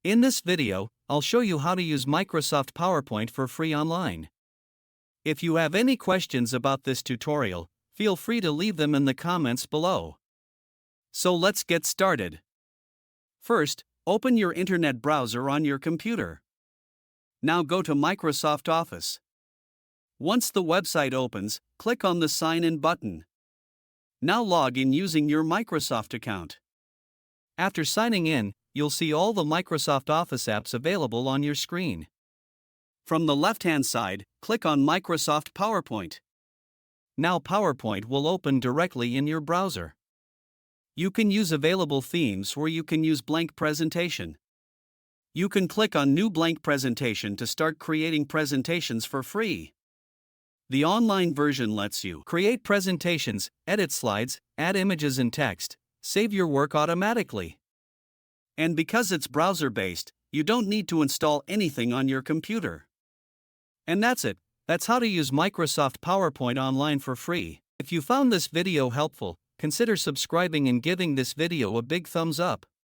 In this video, I'll show you how to use Microsoft PowerPoint for free online. If you have any questions about this tutorial, feel free to leave them in the comments below. So let's get started. First, open your internet browser on your computer. Now go to Microsoft Office. Once the website opens, click on the Sign In button. Now log in using your Microsoft account. After signing in, you'll see all the Microsoft Office apps available on your screen. From the left-hand side, click on Microsoft PowerPoint. Now PowerPoint will open directly in your browser. You can use available themes or you can use blank presentation. You can click on New Blank Presentation to start creating presentations for free. The online version lets you create presentations, edit slides, add images and text, save your work automatically. And because it's browser-based, you don't need to install anything on your computer. And that's it. That's how to use Microsoft PowerPoint online for free. If you found this video helpful, consider subscribing and giving this video a big thumbs up.